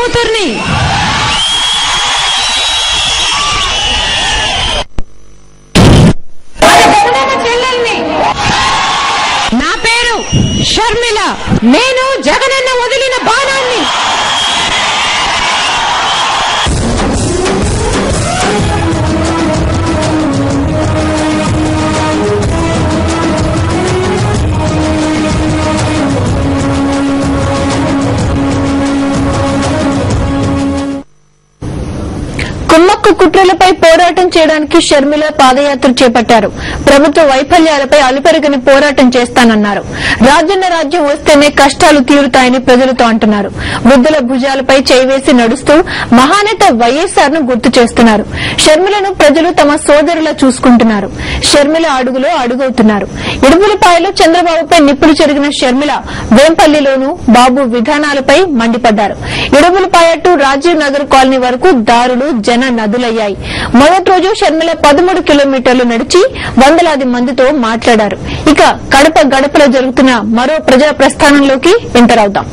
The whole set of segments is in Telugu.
కూతుర్ని. చెల్లెల్ని. నా పేరు షర్మిల. నేను జగనన్న వదిలిన బాణాన్ని. కుమ్మక్కు కుట్రలపై పోరాటం చేయడానికి షర్మిల పాదయాత్ర చేపట్టారు. ప్రభుత్వ వైఫల్యాలపై అలుపెరగని పోరాటం చేస్తానన్నారు. రాజన్న రాజ్యం వస్తేనే కష్టాలు తీరుతాయని ప్రజలతో అంటున్నారు. వృద్ధుల భుజాలపై చేయివేసి నడుస్తూ మహానేత వైఎస్ఆర్ ను గుర్తు చేస్తున్నారు. షర్మిలను ప్రజలు తమ సోదరులా చూసుకుంటున్నారు. షర్మిల అడుగులో అడుగవుతున్నారు. ఇడుపులపాయలో చంద్రబాబుపై నిప్పులు చెరిగిన షర్మిల వేంపల్లిలోనూ బాబు విధానాలపై మండిపడ్డారు. ఇడుపులపాయ టు రాజీవ్ నగర్ కాలనీ వరకు దారులు జన నదులయ్యాయి. మొదటి రోజు షర్మిల 13 కిలోమీటర్లు నడిచి వందలాది మందితో మాట్లాడారు. ఇక కడప గడపలో జరుగుతున్న మరో ప్రజా ప్రస్థానంలోకి ఎంటర్ అవుతాం.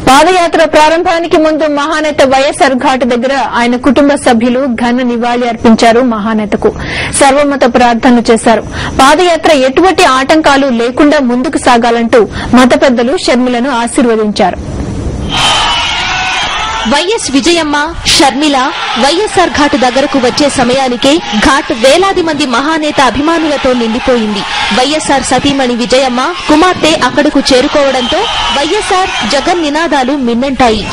పాదయాత్ర ప్రారంభానికి ముందు మహానేత వైఎస్ఆర్ ఘాట్ దగ్గర ఆయన కుటుంబ సభ్యులు ఘన నివాళి అర్పించారు. మహానేతకు సర్వమత ప్రార్థనలు చేశారు. పాదయాత్ర ఎటువంటి ఆటంకాలు లేకుండా ముందుకు సాగాలంటూ మత పెద్దలు షర్మిలను ఆశీర్వదించారు. వైఎస్ విజయమ్మ, షర్మిల వైఎస్ఆర్ ఘాట్ దగ్గరకు వచ్చే సమయానికే ఘాట్ వేలాది మంది మహానేత అభిమానులతో నిండిపోయింది. వైఎస్ఆర్ సతీమణి విజయమ్మ కుమార్తె అక్కడకు చేరుకోవడంతో వైఎస్ఆర్ జగన్ నినాదాలు మిన్నంటాయి.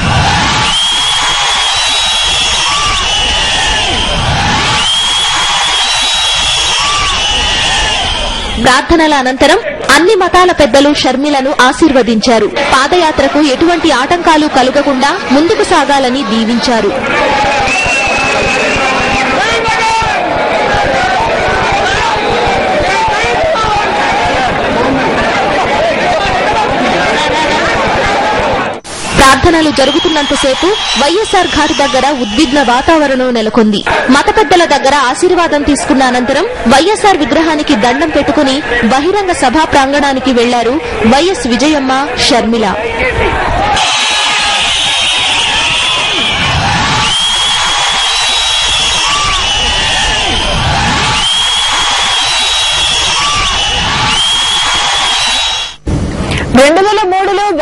ప్రార్థనల అనంతరం అన్ని మతాల పెద్దలు షర్మిలను ఆశీర్వదించారు. పాదయాత్రకు ఎటువంటి ఆటంకాలు కలగకుండా ముందుకు సాగాలని దీవించారు. ప్రార్థనలు జరుగుతున్నంతసేపు వైఎస్ఆర్ ఘాట్ దగ్గర ఉద్విగ్న వాతావరణం నెలకొంది. మత పెద్దల దగ్గర ఆశీర్వాదం తీసుకున్న అనంతరం వైఎస్ఆర్ విగ్రహానికి దండం పెట్టుకుని బహిరంగ సభా ప్రాంగణానికి వెళ్లారు వైఎస్ విజయమ్మ, షర్మిల.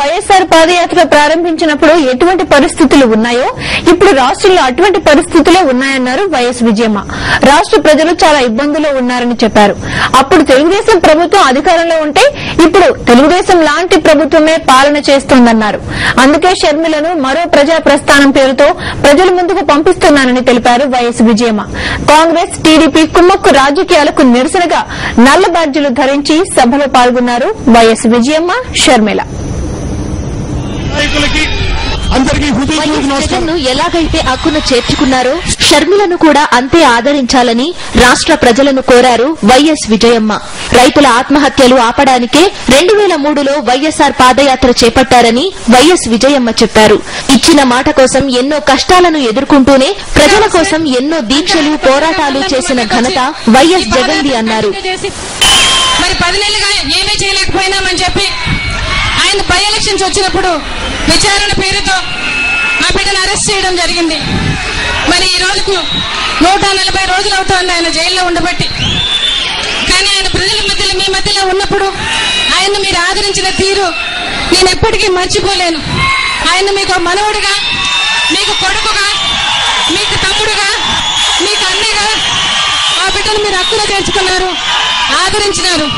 వైఎస్ఆర్ పాదయాత్ర ప్రారంభించినప్పుడు ఎటువంటి పరిస్థితులు ఉన్నాయో ఇప్పుడు రాష్ట్రంలో అటువంటి పరిస్థితులే ఉన్నాయన్నారు వైఎస్ విజయమ్మ. రాష్ట్ర ప్రజలు చాలా ఇబ్బందుల్లో ఉన్నారని చెప్పారు. అప్పుడు తెలుగుదేశం ప్రభుత్వం అధికారంలో ఉంటే ఇప్పుడు తెలుగుదేశం లాంటి ప్రభుత్వమే పాలన చేస్తోందన్నారు. అందుకే షర్మిలను మరో ప్రజా ప్రస్థానం పేరుతో ప్రజల ముందుకు పంపిస్తున్నానని తెలిపారు వైఎస్ విజయమ్మ. కాంగ్రెస్, టీడీపీ కుమ్మక్కు రాజకీయాలకు నిరసనగా నల్ల బాడ్జీలు ధరించి సభలో పాల్గొన్నారు వైఎస్ విజయమ్మ, షర్మిల. జగన్ ను ఎలాగైతే అక్కున చేర్చుకున్నారో షర్మిలను కూడా అంతే ఆదరించాలని రాష్ట్ర ప్రజలను కోరారు వైఎస్ విజయమ్మ. రైతుల ఆత్మహత్యలు ఆపడానికే 2003లో వైఎస్ఆర్ పాదయాత్ర చేపట్టారని వైఎస్ విజయమ్మ చెప్పారు. ఇచ్చిన మాట కోసం ఎన్నో కష్టాలను ఎదుర్కొంటూనే ప్రజల కోసం ఎన్నో దీక్షలు, పోరాటాలు చేసిన ఘనత వైఎస్ జగన్ది అన్నారు. మరి 10 నెలలుగా ఏమీ చేయలేకపోయినామని చెప్పి ఆయన బై ఎలక్షన్స్ వచ్చినప్పుడు విచారణ పేరుతో ఆ బిడ్డను అరెస్ట్ చేయడం జరిగింది. మరి ఈ రోజుకు 140 రోజులు అవుతోంది ఆయన జైల్లో ఉండబట్టి. కానీ ఆయన ప్రజల మధ్యలో, మీ మధ్యలో ఉన్నప్పుడు ఆయన్ను మీరు ఆదరించిన తీరు నేను ఎప్పటికీ మర్చిపోలేను. ఆయన మీకు మనవడుగా, మీకు కొడుకుగా, మీకు తమ్ముడుగా, మీకు అన్నగా ఆ బిడ్డను మీరు హక్కులో చేర్చుకున్నారు, ఆదరించినారు.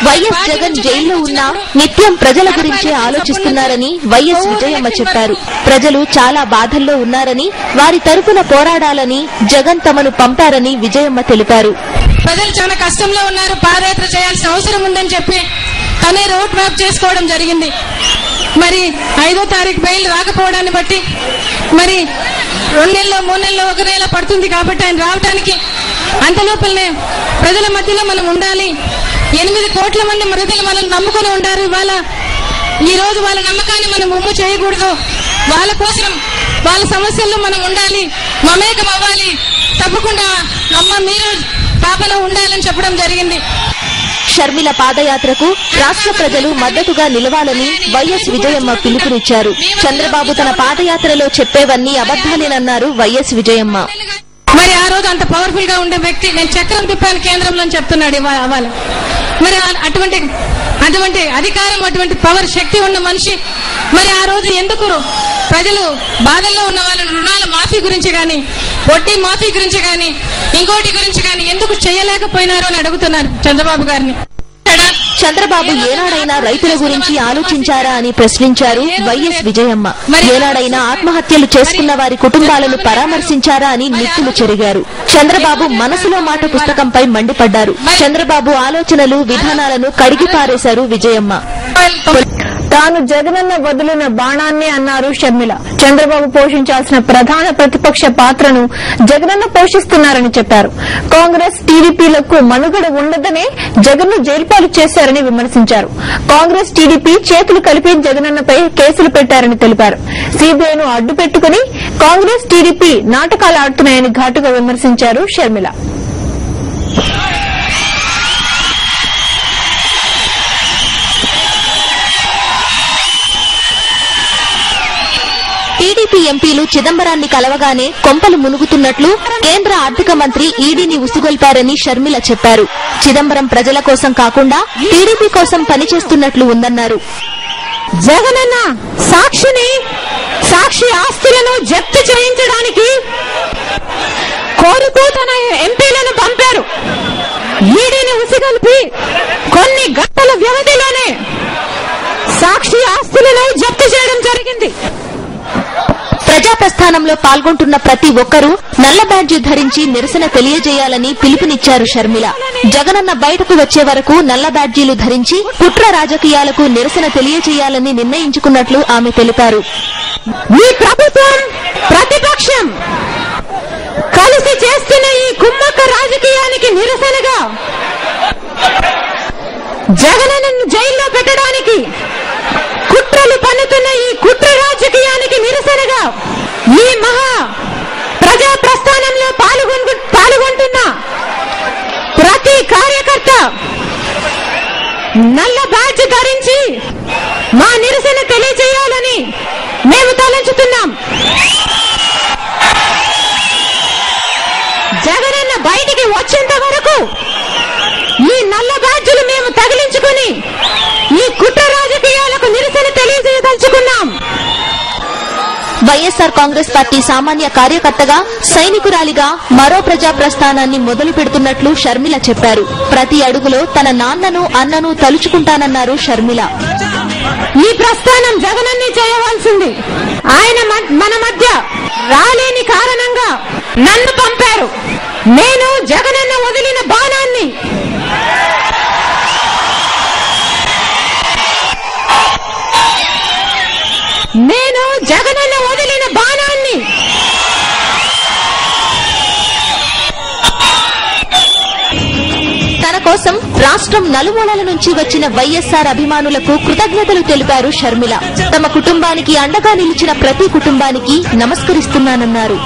వైఎస్ జగన్ జైల్లో ఉన్నా నిత్యం ప్రజల గురించే ఆలోచిస్తున్నారని వైఎస్ విజయమ్మ చెప్పారు. ప్రజలు చాలా బాధల్లో ఉన్నారని, వారి తరపున పోరాడాలని జగన్ తమను పంపారని విజయమ్మ తెలిపారు. ప్రజలు చాలా కష్టంలో ఉన్నారు, పాదయాత్ర చేయాల్సిన అవసరం ఉందని చెప్పి తనే రోడ్ మ్యాప్ చేసుకోవడం జరిగింది. మరి 5వ తారీఖు బెయిల్ రాకపోవడాన్ని బట్టి మరి 2 నెలల్లో 3 నెలల్లో 1 నెల పడుతుంది. కాబట్టి ఆయన రావడానికి అంతలోపలనే ప్రజల మధ్యలో మనం ఉండాలి. 8 కోట్ల మంది ప్రజలు మనల్ని నమ్ముకుని ఉంటారు. ఇవాళ ఈ రోజు వాళ్ళ నమ్మకాన్ని మనం ఉమ్ము చేయకూడదు. వాళ్ళ కోసం, వాళ్ళ సమస్యల్లో మనం ఉండాలి, మమేకం అవ్వాలి. తప్పకుండా అమ్మ మీరు పాపలో ఉండాలని చెప్పడం జరిగింది. షర్మిల పాదయాత్రకు రాష్ట్ర ప్రజలు మద్దతుగా నిలవాలని వైఎస్ విజయమ్మ పిలుపునిచ్చారు. చంద్రబాబు తన పాదయాత్రలో చెప్పేవన్నీ అబద్దాలేనన్నారు వైఎస్ విజయమ్మ. మరి ఆ రోజు అంత పవర్ఫుల్ గా ఉండే వ్యక్తి నేను చక్రం తిప్పాను కేంద్రంలో చెప్తున్నాడు ఇవాళ. మరి అటువంటి అధికారం, అటువంటి పవర్, శక్తి ఉన్న మనిషి మరి ఆ రోజు ఎందుకు ప్రజలు బాధల్లో ఉన్న వాళ్ళ రుణాల మాఫీ గురించి కానీ, వడ్డీ మాఫీ గురించి కానీ, ఇంకోటి గురించి కానీ ఎందుకు చేయలేకపోయినారు అని అడుగుతున్నారు చంద్రబాబు గారిని. చంద్రబాబు ఏనాడైనా రైతుల గురించి ఆలోచించారా అని ప్రశ్నించారు వైఎస్ విజయమ్మ. ఏనాడైనా ఆత్మహత్యలు చేసుకున్న వారి కుటుంబాలను పరామర్శించారా అని నిప్పులు చెరిగారు. చంద్రబాబు మనసులో మాట పుస్తకంపై మండిపడ్డారు. చంద్రబాబు ఆలోచనలు, విధానాలను కడిగి పారేశారు విజయమ్మ. తాను జగనన్న వదిలిన బాణాన్ని అన్నారు షర్మిల. చంద్రబాబు పోషించాల్సిన ప్రధాన ప్రతిపక్ష పాత్రను జగనన్న పోషిస్తున్నారని చెప్పారు. కాంగ్రెస్, టీడీపీలకు మనుగడ ఉండదనే జగన్ను జైలుపాలు చేశారని విమర్శించారు. కాంగ్రెస్, టీడీపీ చేతులు కలిపి జగనన్నపై కేసులు పెట్టారని తెలిపారు. సీబీఐను అడ్డు పెట్టుకుని కాంగ్రెస్, టీడీపీ నాటకాలు ఆడుతున్నాయని ఘాటుగా విమర్శించారు షర్మిల. టీడీపీ ఎంపీలు చిదంబరాన్ని కలవగానే కొంపలు మునుగుతున్నట్లు కేంద్ర ఆర్థిక మంత్రి ఈడీని ఉసిగొల్పారని షర్మిల చెప్పారు. చిదంబరం ప్రజల కోసం కాకుండా టీడీపీ కోసం పనిచేస్తున్నట్లు ఉందన్నారు. జగనన్న సాక్షి ఆస్తులను జప్తు చేయించడానికి కోరుతూ తన ఎంపీలను పంపారు. ఈడీని ఉసిగొల్పి కొన్ని గంటల వ్యవధిలోనే సాక్షి ఆస్తులను జప్తు చేయడం జరిగింది. ప్రజాప్రస్థానంలో పాల్గొంటున్న ప్రతి ఒక్కరూ నల్ల బ్యాడ్జీ ధరించి నిరసన తెలియజేయాలని పిలుపునిచ్చారు షర్మిల. జగనన్న బయటకు వచ్చే వరకు నల్ల బ్యాడ్జీలు ధరించి కుట్ర రాజకీయాలకు నిరసన తెలియజేయాలని నిర్ణయించుకున్నట్లు ఆమె తెలిపారు. ఈ ప్రభుత్వం, ప్రతిపక్షం కలిసి చేస్తున్న ఈ కుమ్మక్క రాజకీయానికి నిరసనగా జగనన్నను జైల్లో పెట్టడానికి కుట్రలు పన్నుతున్న ఈ కుట్ర రాజకీయానికి నిరసనగా ఈ మహా ప్రజా ప్రస్థానంలో పాల్గొంటున్న ప్రతి కార్యకర్త నల్ల బ్యాడ్జ్ ధరించి మా నిరసన తెలియజేయాలని మేము తలంచుతున్నాం. జగనన్న బయటికి వచ్చేంత వరకు ఈ నల్ల బ్యాడ్జీలు మేము తగిలించుకుని ఈ కుట్ర రాజకీయాలకు నిరసన తెలియజేయదలుచుకున్నాం. వైఎస్సార్ కాంగ్రెస్ పార్టీ సామాన్య కార్యకర్తగా, సైనికురాలిగా మరో ప్రజా ప్రస్థానాన్ని మొదలు పెడుతున్నట్లు షర్మిల చెప్పారు. ప్రతి అడుగులో తన నాన్నను, అన్నను తలుచుకుంటానన్నారు షర్మిల. ఈ ప్రస్థానం జగనన్నే చేయవలసింది. ఆయన మన మధ్య రాలేని కారణంగా నన్ను పంపారు. నేను జగనన్న వదిలిన బాణాన్ని తన కోసం రాష్ట్రం నలుమూలల నుంచి వచ్చిన వైఎస్సార్ అభిమానులకు కృతజ్ఞతలు తెలిపారు షర్మిల. తమ కుటుంబానికి అండగా నిలిచిన ప్రతి కుటుంబానికి నమస్కరిస్తున్నానన్నారు.